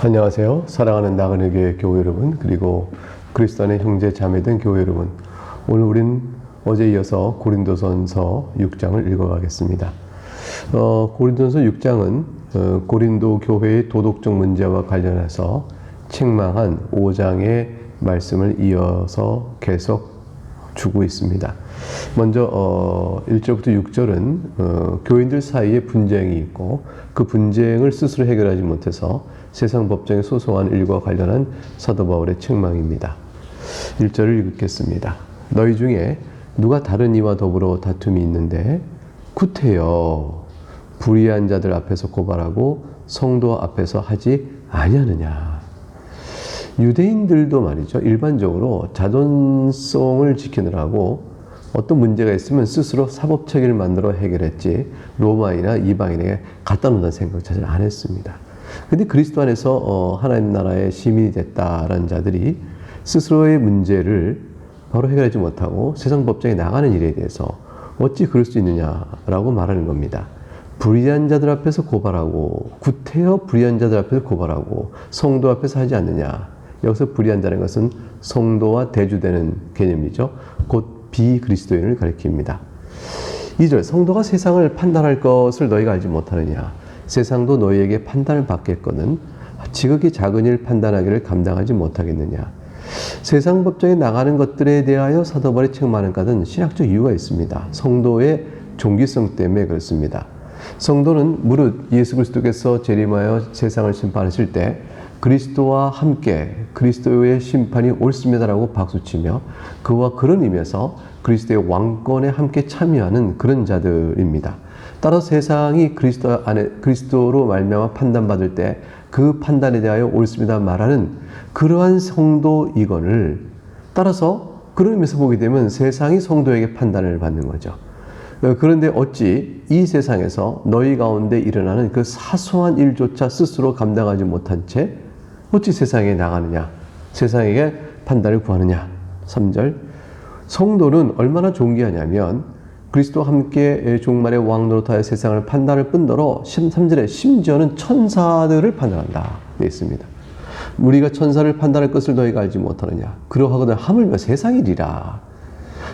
안녕하세요. 사랑하는 나그네 교회 교회 여러분, 그리고 그리스도 안의 형제 자매된 교회 여러분. 오늘 우린 어제 이어서 고린도전서 6장을 읽어가겠습니다. 고린도전서 6장은 고린도 교회의 도덕적 문제와 관련해서 책망한 5장의 말씀을 이어서 계속 주고 있습니다. 먼저 1절부터 6절은 교인들 사이에 분쟁이 있고 그 분쟁을 스스로 해결하지 못해서 세상 법정에 소송한 일과 관련한 사도 바울의 책망입니다. 1절을 읽겠습니다. 너희 중에 누가 다른 이와 더불어 다툼이 있는데 구태여 불의한 자들 앞에서 고발하고 성도 앞에서 하지 아니하느냐. 유대인들도 말이죠, 일반적으로 자존성을 지키느라고 어떤 문제가 있으면 스스로 사법체계를 만들어 해결했지 로마인이나 이방인에게 갖다 놓는다는 생각 자체를 안 했습니다. 근데 그리스도 안에서 하나님 나라의 시민이 됐다라는 자들이 스스로의 문제를 바로 해결하지 못하고 세상 법정에 나가는 일에 대해서 어찌 그럴 수 있느냐라고 말하는 겁니다. 불의한 자들 앞에서 고발하고 구태여 불의한 자들 앞에서 고발하고 성도 앞에서 하지 않느냐. 여기서 불의한 자라는 것은 성도와 대주되는 개념이죠. 곧 비그리스도인을 가리킵니다. 2절 성도가 세상을 판단할 것을 너희가 알지 못하느냐. 세상도 너희에게 판단을 받겠거든 지극히 작은 일 판단하기를 감당하지 못하겠느냐. 세상 법정에 나가는 것들에 대하여 사도 바울이 책망하는 것은 신학적 이유가 있습니다. 성도의 종기성 때문에 그렇습니다. 성도는 무릇 예수 그리스도께서 재림하여 세상을 심판하실 때 그리스도와 함께 그리스도의 심판이 옳습니다라고 박수치며 그와 그런 의미에서 그리스도의 왕권에 함께 참여하는 그런 자들입니다. 따라 세상이 그리스도로 말미암아 판단받을 때 그 판단에 대하여 옳습니다 말하는 그러한 성도이건을 따라서 그런 의미에서 보게 되면 세상이 성도에게 판단을 받는 거죠. 그런데 어찌 이 세상에서 너희 가운데 일어나는 그 사소한 일조차 스스로 감당하지 못한 채 어찌 세상에 나가느냐, 세상에게 판단을 구하느냐. 3절 성도는 얼마나 존귀하냐면 그리스도와 함께 종말의 왕 노릇하여 세상을 판단할 뿐더러 3절에 심지어는 천사들을 판단한다 되어 있습니다. 우리가 천사를 판단할 것을 너희가 알지 못하느냐. 그러하거든 하물며 세상이리라.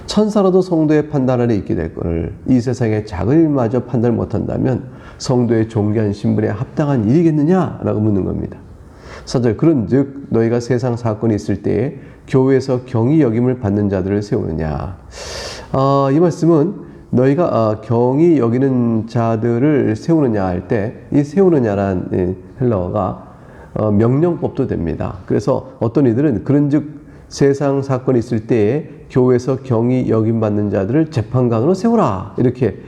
천사라도 성도의 판단 아래 있게 될 것을 이 세상의 작은 일마저 판단을 못한다면 성도의 존귀한 신분에 합당한 일이겠느냐라고 묻는 겁니다. 4절 그런즉 너희가 세상 사건이 있을 때에 교회에서 경히 여김을 받는 자들을 세우느냐. 이 말씀은 너희가 경히 여기는 자들을 세우느냐 할 때 이 세우느냐라는 헬라어가 명령법도 됩니다. 그래서 어떤 이들은 그런즉 세상 사건이 있을 때에 교회에서 경히 여김받는 자들을 재판관으로 세우라 이렇게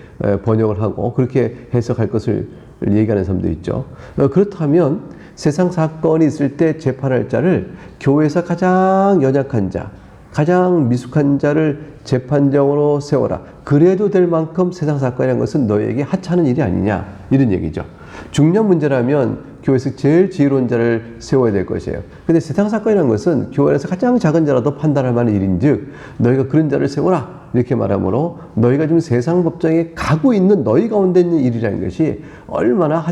번역을 하고 그렇게 해석할 것을 얘기하는 사람도 있죠. 그렇다면 세상 사건이 있을 때 재판할 자를 교회에서 가장 연약한 자, 가장 미숙한 자를 재판장으로 세워라. 그래도 될 만큼 세상 사건이라는 것은 너희에게 하찮은 일이 아니냐 이런 얘기죠. 중요한 문제라면 교회에서 제일 지혜로운 자를 세워야 될 것이에요. 근데 세상 사건이라는 것은 교회 안에서 가장 작은 자라도 판단할 만한 일인즉 너희가 그런 자를 세워라 이렇게 말하므로 너희가 지금 세상 법정에 가고 있는 너희 가운데 있는 일이라는 것이 얼마나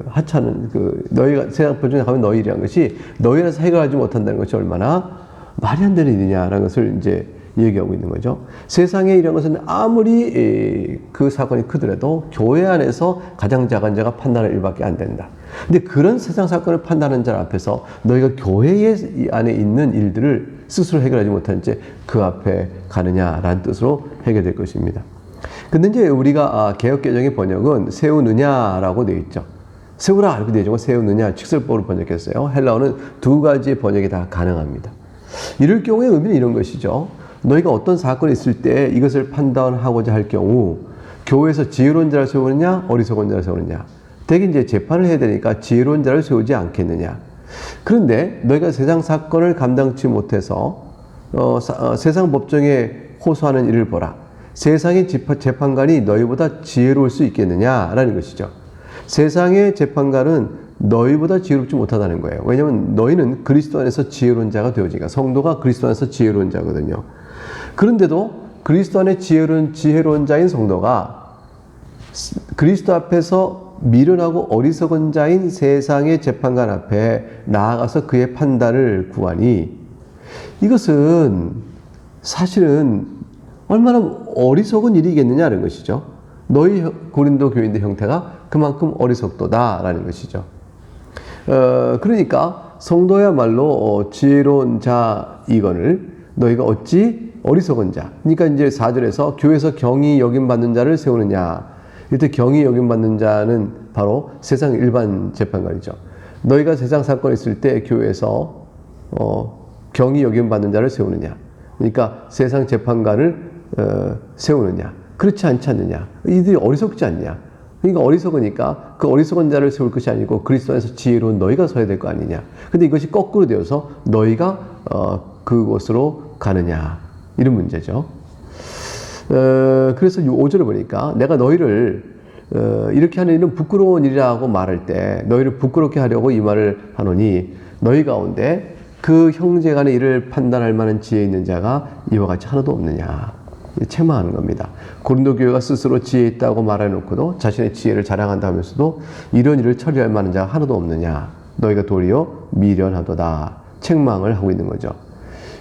하찮은 너희가 세상 법정에 가면 너희 일이라는 것이 너희 안에서 해결하지 못한다는 것이 얼마나 말이 안 되는 일이냐라는 것을 이제 얘기하고 있는 거죠. 세상에 이런 것은 아무리 그 사건이 크더라도 교회 안에서 가장 작은 자가 판단할 일밖에 안 된다. 근데 그런 세상 사건을 판단하는 자 앞에서 너희가 교회 안에 있는 일들을 스스로 해결하지 못한 채 그 앞에 가느냐라는 뜻으로 해결될 것입니다. 근데 이제 우리가 개역개정의 번역은 세우느냐라고 되어 있죠. 세우라 이렇게 되어 있고 세우느냐 직설법으로 번역했어요. 헬라어는 두 가지의 번역이 다 가능합니다. 이럴 경우에 의미는 이런 것이죠. 너희가 어떤 사건이 있을 때 이것을 판단하고자 할 경우 교회에서 지혜로운 자를 세우느냐 어리석은 자를 세우느냐. 대개 이제 재판을 해야 되니까 지혜로운 자를 세우지 않겠느냐. 그런데 너희가 세상 사건을 감당치 못해서 세상 법정에 호소하는 일을 보라. 세상의 재판관이 너희보다 지혜로울 수 있겠느냐라는 것이죠. 세상의 재판관은 너희보다 지혜롭지 못하다는 거예요. 왜냐하면 너희는 그리스도 안에서 지혜로운 자가 되어지니까. 성도가 그리스도 안에서 지혜로운 자거든요. 그런데도 그리스도 안에 지혜로운 자인 성도가 그리스도 앞에서 미련하고 어리석은 자인 세상의 재판관 앞에 나아가서 그의 판단을 구하니, 이것은 사실은 얼마나 어리석은 일이겠느냐는 것이죠. 너희 고린도 교인의 형태가 그만큼 어리석도다라는 것이죠. 그러니까 성도야말로 지혜로운 자이거늘 너희가 어찌 어리석은 자. 그러니까 이제 4절에서 교회에서 경히 여김받는 자를 세우느냐. 이때 경히 여김받는 자는 바로 세상 일반 재판관이죠. 너희가 세상 사건이 있을 때 교회에서 경히 여김받는 자를 세우느냐. 그러니까 세상 재판관을 세우느냐. 그렇지 않지 않느냐. 이들이 어리석지 않냐. 그러니까 어리석으니까 그 어리석은 자를 세울 것이 아니고 그리스도 안에서 지혜로운 너희가 서야 될 거 아니냐. 근데 이것이 거꾸로 되어서 너희가 그곳으로 가느냐. 이런 문제죠. 그래서 5절을 보니까 내가 너희를 이렇게 하는 일은 부끄러운 일이라고 말할 때 너희를 부끄럽게 하려고 이 말을 하노니 너희 가운데 그 형제 간의 일을 판단할 만한 지혜 있는 자가 이와 같이 하나도 없느냐. 책망하는 겁니다. 고린도 교회가 스스로 지혜 있다고 말해놓고도 자신의 지혜를 자랑한다 하면서도 이런 일을 처리할 만한 자가 하나도 없느냐. 너희가 도리어 미련하도다. 책망을 하고 있는 거죠.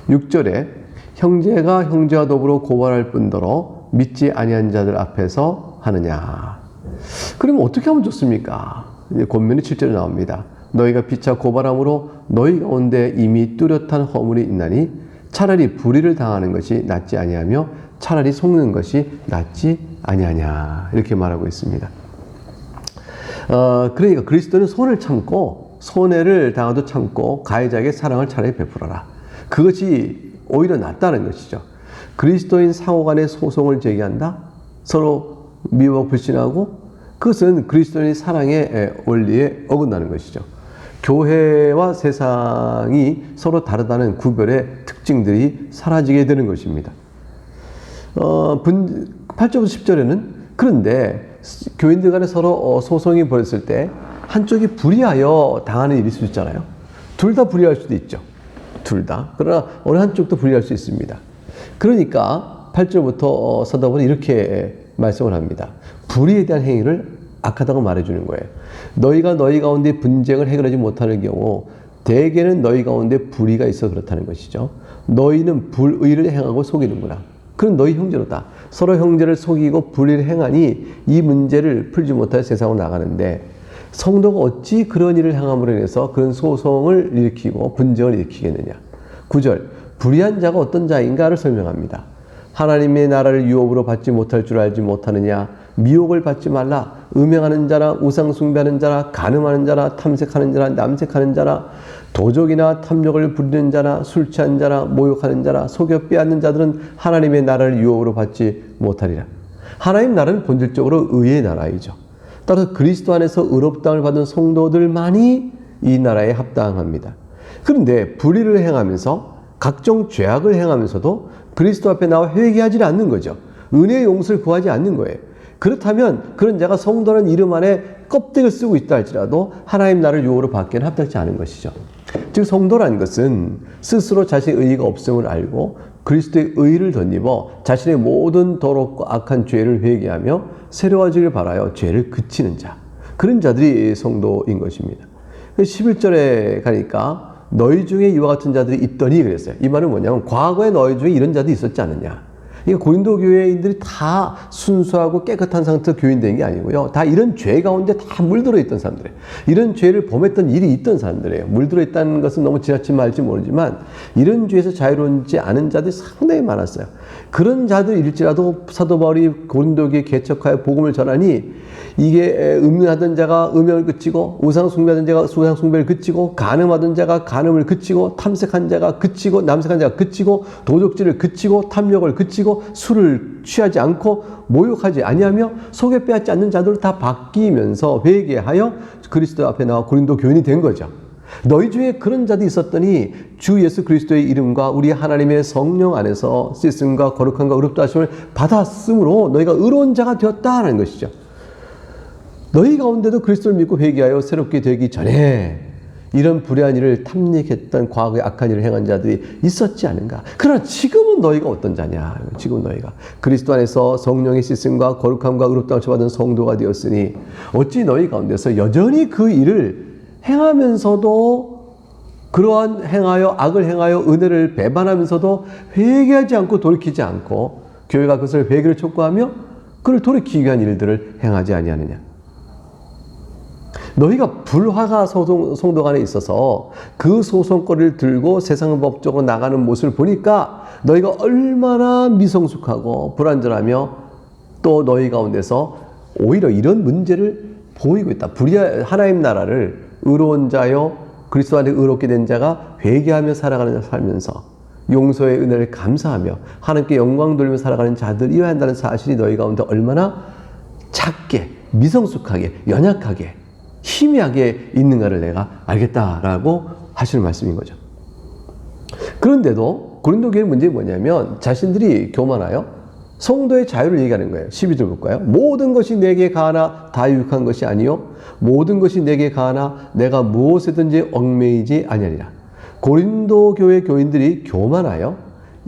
6절에 형제가 형제와 더불어 고발할 뿐더러 믿지 아니한 자들 앞에서 하느냐. 그러면 어떻게 하면 좋습니까? 권면이 7절에 나옵니다. 너희가 피차 고발함으로 너희 가운데 이미 뚜렷한 허물이 있나니 차라리 불의를 당하는 것이 낫지 아니하며 차라리 속는 것이 낫지 아니하냐. 이렇게 말하고 있습니다. 그러니까 그리스도는 손을 참고 손해를 당하도 참고 가해자에게 사랑을 차라리 베풀어라. 그것이 오히려 낫다는 것이죠. 그리스도인 상호간의 소송을 제기한다? 서로 미워하고 불신하고? 그것은 그리스도인의 사랑의 원리에 어긋나는 것이죠. 교회와 세상이 서로 다르다는 구별의 특징들이 사라지게 되는 것입니다. 8절부터 10절에는 그런데 교인들 간에 서로 소송이 벌어졌을 때 한쪽이 불의하여 당하는 일이 있을 수 있잖아요. 둘 다 불의할 수도 있죠. 둘 다. 그러나 어느 한쪽도 불의할 수 있습니다. 그러니까 8절부터 사도 바울은 이렇게 말씀을 합니다. 불의에 대한 행위를 악하다고 말해주는 거예요. 너희가 너희 가운데 분쟁을 해결하지 못하는 경우 대개는 너희 가운데 불의가 있어 그렇다는 것이죠. 너희는 불의를 행하고 속이는구나. 그럼 너희 형제로다. 서로 형제를 속이고 불의를 행하니 이 문제를 풀지 못하여 세상으로 나가는데 성도가 어찌 그런 일을 행함으로 인해서 그런 소송을 일으키고 분쟁을 일으키겠느냐. 9절 불의한 자가 어떤 자인가를 설명합니다. 하나님의 나라를 유업으로 받지 못할 줄 알지 못하느냐. 미혹을 받지 말라. 음행하는 자라 우상 숭배하는 자라 간음하는 자라 탐색하는 자라 남색하는 자라 도적이나 탐욕을 부리는 자나 술 취한 자나 모욕하는 자나 속여 빼앗는 자들은 하나님의 나라를 유업으로 받지 못하리라. 하나님 나라는 본질적으로 의의 나라이죠. 따라서 그리스도 안에서 의롭다함을 받은 성도들만이 이 나라에 합당합니다. 그런데 불의를 행하면서 각종 죄악을 행하면서도 그리스도 앞에 나와 회개하지 않는 거죠. 은혜의 용서를 구하지 않는 거예요. 그렇다면 그런 자가 성도라는 이름 안에 껍데기를 쓰고 있다 할지라도 하나님 나라를 유업으로 받기에는 합당치 않은 것이죠. 즉 성도라는 것은 스스로 자신의 의의가 없음을 알고 그리스도의 의의를 덧입어 자신의 모든 더럽고 악한 죄를 회개하며 새로워지길 바라여 죄를 그치는 자, 그런 자들이 성도인 것입니다. 11절에 가니까 너희 중에 이와 같은 자들이 있더니 그랬어요. 이 말은 뭐냐면 과거에 너희 중에 이런 자들이 있었지 않느냐. 그러니까 고린도 교회인들이 다 순수하고 깨끗한 상태로 교인된 게 아니고요. 다 이런 죄 가운데 다 물들어 있던 사람들이에요. 이런 죄를 범했던 일이 있던 사람들이에요. 물들어 있다는 것은 너무 지나친 말일지 모르지만 이런 죄에서 자유로운지 않은 자들이 상당히 많았어요. 그런 자들일지라도 사도 바울이 고린도 교회에 개척하여 복음을 전하니 이게 음행하던 자가 음행을 그치고 우상 숭배하던 자가 우상 숭배를 그치고 간음하던 자가 간음을 그치고 탐색한 자가 그치고 남색한 자가 그치고 도적질을 그치고 탐욕을 그치고 술을 취하지 않고 모욕하지 아니하며 속여 빼앗지 않는 자들로 다 바뀌면서 회개하여 그리스도 앞에 나와 고린도 교인이 된 거죠. 너희 중에 그런 자도 있었더니 주 예수 그리스도의 이름과 우리 하나님의 성령 안에서 씻음과 거룩함과 의롭다 하심을 받았으므로 너희가 의로운 자가 되었다는 것이죠. 너희 가운데도 그리스도를 믿고 회개하여 새롭게 되기 전에 이런 불의한 일을 탐닉했던 과거의 악한 일을 행한 자들이 있었지 않은가. 그러나 지금은 너희가 어떤 자냐. 지금 너희가 그리스도 안에서 성령의 씻음과 거룩함과 의롭다함을 받은 성도가 되었으니 어찌 너희 가운데서 여전히 그 일을 행하면서도 그러한 행하여 악을 행하여 은혜를 배반하면서도 회개하지 않고 돌이키지 않고 교회가 그것을 회개를 촉구하며 그를 돌이키기 위한 일들을 행하지 아니하느냐. 너희가 불화가 성도 간에 있어서 그 소송거리를 들고 세상 법적으로 나가는 모습을 보니까 너희가 얼마나 미성숙하고 불완전하며 또 너희 가운데서 오히려 이런 문제를 보이고 있다. 하나님 나라를 의로운 자요 그리스도 안에 의롭게 된 자가 회개하며 살아가는 살면서 용서의 은혜를 감사하며 하나님께 영광 돌리며 살아가는 자들이어야 한다는 사실이 너희 가운데 얼마나 작게 미성숙하게 연약하게 희미하게 있는가를 내가 알겠다라고 하시는 말씀인 거죠. 그런데도 고린도 교회의 문제는 뭐냐면 자신들이 교만하여 성도의 자유를 얘기하는 거예요. 12절 볼까요? 모든 것이 내게 가하나 다 유익한 것이 아니요 모든 것이 내게 가하나 내가 무엇에든지 얽매이지 아니하리라. 고린도 교회 교인들이 교만하여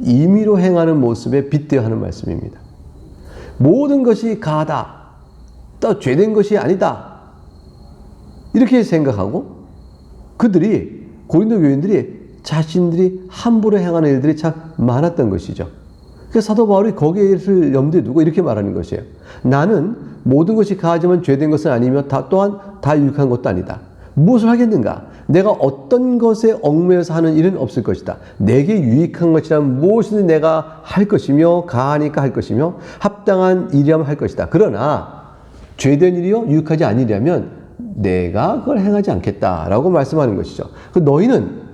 임의로 행하는 모습에 빗대어 하는 말씀입니다. 모든 것이 가하다. 또 죄된 것이 아니다. 이렇게 생각하고 그들이 고린도 교인들이 자신들이 함부로 행하는 일들이 참 많았던 것이죠. 그래서 사도 바울이 거기를 염두에 두고 이렇게 말하는 것이에요. 나는 모든 것이 가하지만 죄된 것은 아니며 또한 다 유익한 것도 아니다. 무엇을 하겠는가? 내가 어떤 것에 얽매여서 하는 일은 없을 것이다. 내게 유익한 것이란 무엇이든 내가 할 것이며 가하니까 할 것이며 합당한 일이라면 할 것이다. 그러나 죄된 일이요 유익하지 아니려면 내가 그걸 행하지 않겠다라고 말씀하는 것이죠. 너희는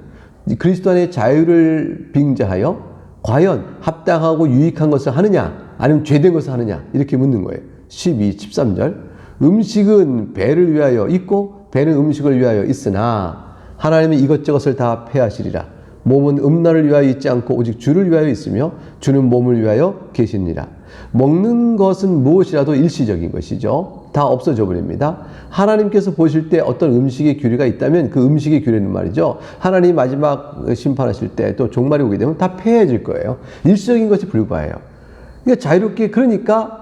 그리스도 안의 자유를 빙자하여 과연 합당하고 유익한 것을 하느냐 아니면 죄된 것을 하느냐 이렇게 묻는 거예요. 12, 13절 음식은 배를 위하여 있고 배는 음식을 위하여 있으나 하나님은 이것저것을 다 폐하시리라. 몸은 음란을 위하여 있지 않고 오직 주를 위하여 있으며 주는 몸을 위하여 계시니라. 먹는 것은 무엇이라도 일시적인 것이죠. 다 없어져 버립니다. 하나님께서 보실 때 어떤 음식의 규례가 있다면 그 음식의 규례는 말이죠. 하나님 마지막 심판하실 때 또 종말이 오게 되면 다 폐해질 거예요. 일시적인 것이 불과해요. 그러니까 자유롭게 그러니까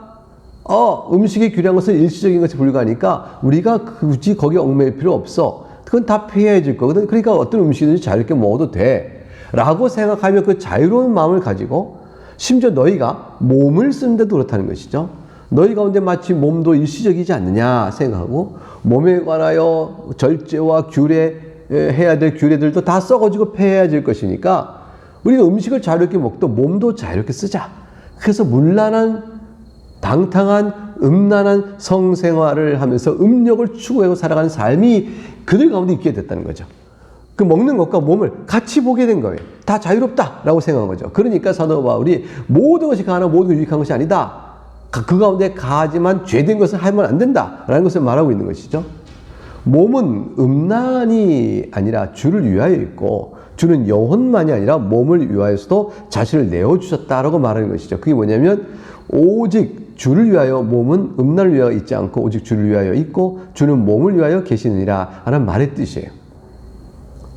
음식의 규례한 것은 일시적인 것이 불과하니까 우리가 굳이 거기에 얽매일 필요 없어. 그건 다 폐해질 거거든. 그러니까 어떤 음식이든지 자유롭게 먹어도 돼. 라고 생각하며 그 자유로운 마음을 가지고 심지어 너희가 몸을 쓰는데도 그렇다는 것이죠. 너희 가운데 마치 몸도 일시적이지 않느냐 생각하고 몸에 관하여 절제와 규례 해야 될 규례들도 다 썩어지고 폐해질 것이니까 우리가 음식을 자유롭게 먹도 몸도 자유롭게 쓰자. 그래서 문란한 방탕한 음란한 성생활을 하면서 음욕을 추구하고 살아가는 삶이 그들 가운데 있게 됐다는 거죠. 그 먹는 것과 몸을 같이 보게 된 거예요. 다 자유롭다라고 생각한 거죠. 그러니까 사도 바울이 모든 것이 가하나 모든 것이 유익한 것이 아니다. 그 가운데 가하지만 죄된 것을 하면 안 된다라는 것을 말하고 있는 것이죠. 몸은 음란이 아니라 주를 위하여 있고 주는 영혼만이 아니라 몸을 위하여서도 자신을 내어주셨다라고 말하는 것이죠. 그게 뭐냐면 오직 주를 위하여 몸은 음란을 위하여 있지 않고 오직 주를 위하여 있고 주는 몸을 위하여 계시느니라 하는 말의 뜻이에요.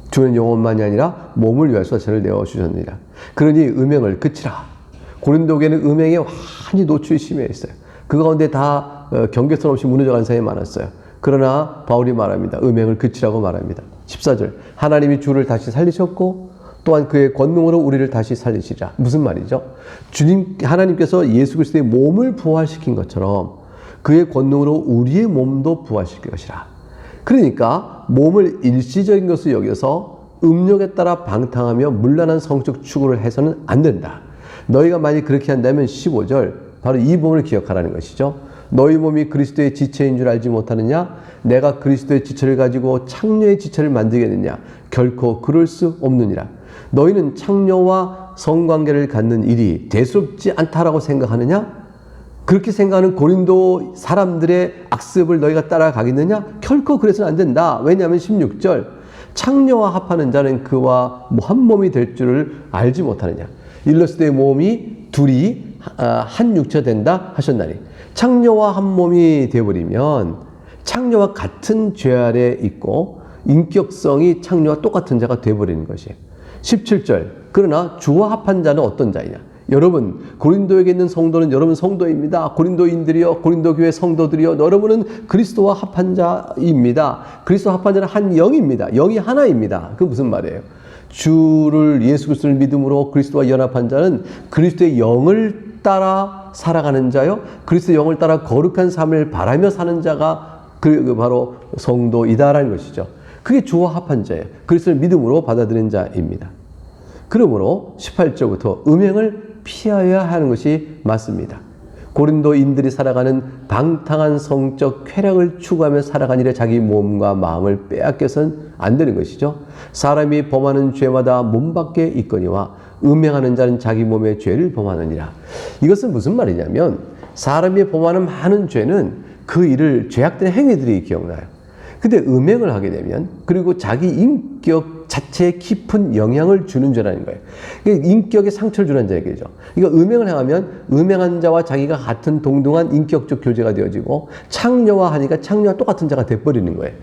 주는 영혼만이 아니라 몸을 위하여서 자신을 내어주셨느니라. 그러니 음행을 그치라. 고린도 교회는 음행에 완전히 노출이 심해 있어요. 그 가운데 다 경계선 없이 무너져가는 사람이 많았어요. 그러나 바울이 말합니다. 음행을 그치라고 말합니다. 14절 하나님이 주를 다시 살리셨고 또한 그의 권능으로 우리를 다시 살리시라. 무슨 말이죠? 하나님께서 예수 그리스도의 몸을 부활시킨 것처럼 그의 권능으로 우리의 몸도 부활시킬 것이라. 그러니까 몸을 일시적인 것을 여겨서 음욕에 따라 방탕하며 문란한 성적 추구를 해서는 안 된다. 너희가 만약 그렇게 한다면 15절 바로 이 부분을 기억하라는 것이죠. 너희 몸이 그리스도의 지체인 줄 알지 못하느냐? 내가 그리스도의 지체를 가지고 창녀의 지체를 만들겠느냐? 결코 그럴 수 없느니라. 너희는 창녀와 성관계를 갖는 일이 대수롭지 않다라고 생각하느냐? 그렇게 생각하는 고린도 사람들의 악습을 너희가 따라가겠느냐? 결코 그래서는 안 된다. 왜냐하면 16절 창녀와 합하는 자는 그와 한 몸이 될 줄을 알지 못하느냐? 일러스되 몸이 둘이 한 육체 된다 하셨나니. 창녀와 한 몸이 되어버리면 창녀와 같은 죄 아래 있고 인격성이 창녀와 똑같은 자가 되어버리는 것이에요. 17절 그러나 주와 합한 자는 어떤 자이냐. 여러분 고린도에게 있는 성도는 여러분 성도입니다. 고린도인들이여 고린도 교회 성도들이여 여러분은 그리스도와 합한 자입니다. 그리스도와 합한 자는 한 영입니다. 영이 하나입니다. 그게 무슨 말이에요? 주를 예수 그리스도를 믿음으로 그리스도와 연합한 자는 그리스도의 영을 따라 살아가는 자요 그리스도의 영을 따라 거룩한 삶을 바라며 사는 자가 바로 성도이다라는 것이죠. 그게 주와 합한 자예요. 그리스도를 믿음으로 받아들인 자입니다. 그러므로 18절부터 음행을 피하여야 하는 것이 맞습니다. 고린도인들이 살아가는 방탕한 성적 쾌락을 추구하며 살아가는 일에 자기 몸과 마음을 빼앗겨서는 안 되는 것이죠. 사람이 범하는 죄마다 몸 밖에 있거니와 음행하는 자는 자기 몸의 죄를 범하느니라. 이것은 무슨 말이냐면 사람이 범하는 많은 죄는 그 일을 죄악된 행위들이 기억나요. 근데 음행을 하게 되면 그리고 자기 인격 자체에 깊은 영향을 주는 죄라는 거예요. 인격에 상처를 주는 자 얘기죠. 그러니까 음행을 행하면 음행한 자와 자기가 같은 동등한 인격적 교제가 되어지고 창녀화하니까 창녀와 똑같은 자가 돼버리는 거예요.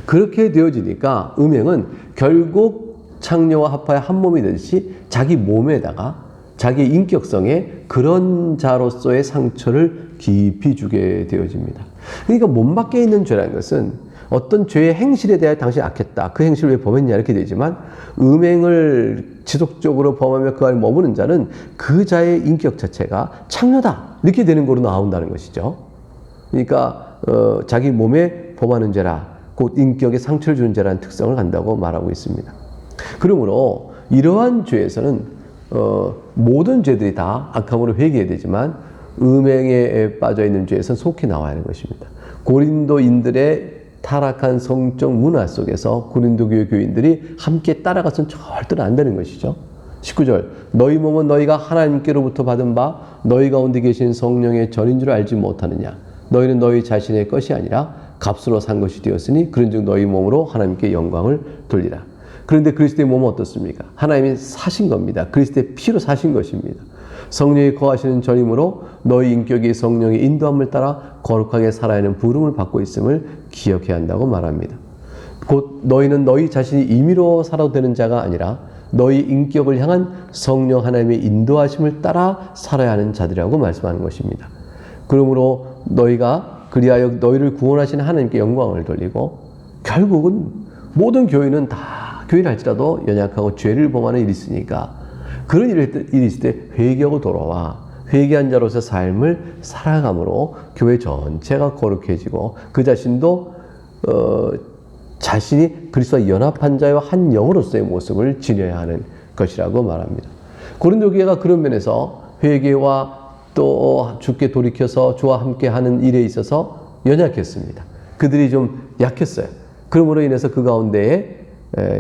그렇게 되어지니까 음행은 결국 창녀와 합하여 한 몸이 되듯이 자기 몸에다가 자기 인격성에 그런 자로서의 상처를 깊이 주게 되어집니다. 그러니까 몸 밖에 있는 죄라는 것은 어떤 죄의 행실에 대하여 당신이 악했다. 그 행실을 왜 범했냐 이렇게 되지만 음행을 지속적으로 범하며 그 안에 머무는 자는 그 자의 인격 자체가 창녀다. 이렇게 되는 거로 나온다는 것이죠. 그러니까 자기 몸에 범하는 죄라 곧 인격에 상처를 주는 죄라는 특성을 갖는다고 말하고 있습니다. 그러므로 이러한 죄에서는 모든 죄들이 다 악함으로 회개해야 되지만 음행에 빠져있는 죄에서는 속히 나와야 하는 것입니다. 고린도인들의 타락한 성적 문화 속에서 고린도 교회 교인들이 함께 따라가서는 절대로 안 되는 것이죠. 19절 너희 몸은 너희가 하나님께로부터 받은 바 너희 가운데 계신 성령의 전인 줄 알지 못하느냐. 너희는 너희 자신의 것이 아니라 값으로 산 것이 되었으니 그런즉 너희 몸으로 하나님께 영광을 돌리라. 그런데 그리스도의 몸은 어떻습니까? 하나님이 사신 겁니다. 그리스도의 피로 사신 것입니다. 성령이 거하시는 전임으로 너희 인격이 성령의 인도함을 따라 거룩하게 살아야 하는 부름을 받고 있음을 기억해야 한다고 말합니다. 곧 너희는 너희 자신이 임의로 살아도 되는 자가 아니라 너희 인격을 향한 성령 하나님의 인도하심을 따라 살아야 하는 자들이라고 말씀하는 것입니다. 그러므로 너희가 그리하여 너희를 구원하신 하나님께 영광을 돌리고 결국은 모든 교회는 다 교회를 할지라도 연약하고 죄를 범하는 일이 있으니까 그런 일이 있을 때 회개하고 돌아와 회개한 자로서 삶을 살아감으로 교회 전체가 거룩해지고 그 자신도 자신이 그리스도와 연합한 자와 한 영으로서의 모습을 지녀야 하는 것이라고 말합니다. 고린도 교회가 그런 면에서 회개와 또 주께 돌이켜서 주와 함께하는 일에 있어서 연약했습니다. 그들이 좀 약했어요. 그러므로 인해서 그 가운데에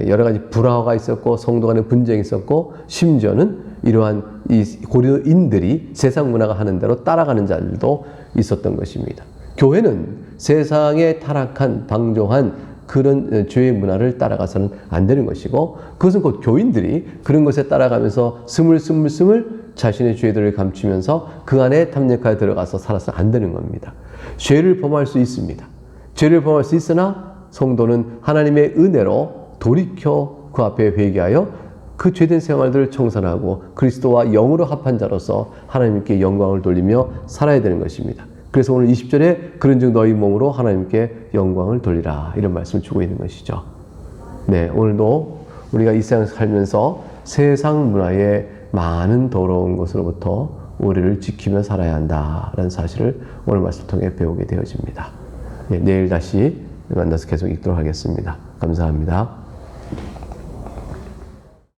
여러 가지 불화가 있었고 성도 간의 분쟁이 있었고 심지어는 이러한 이 고린도인들이 세상 문화가 하는 대로 따라가는 자들도 있었던 것입니다. 교회는 세상에 타락한 방종한 그런 죄의 문화를 따라가서는 안 되는 것이고 그것은 곧 교인들이 그런 것에 따라가면서 스물스물 자신의 죄들을 감추면서 그 안에 탐닉하여 들어가서 살아서는 안 되는 겁니다. 죄를 범할 수 있습니다. 죄를 범할 수 있으나 성도는 하나님의 은혜로 돌이켜 그 앞에 회개하여 그 죄된 생활들을 청산하고 그리스도와 영으로 합한 자로서 하나님께 영광을 돌리며 살아야 되는 것입니다. 그래서 오늘 20절에 그런즉 너희 몸으로 하나님께 영광을 돌리라 이런 말씀을 주고 있는 것이죠. 네, 오늘도 우리가 이 세상을 살면서 세상 문화의 많은 더러운 것으로부터 우리를 지키며 살아야 한다라는 사실을 오늘 말씀을 통해 배우게 되어집니다. 네, 내일 다시 만나서 계속 읽도록 하겠습니다. 감사합니다.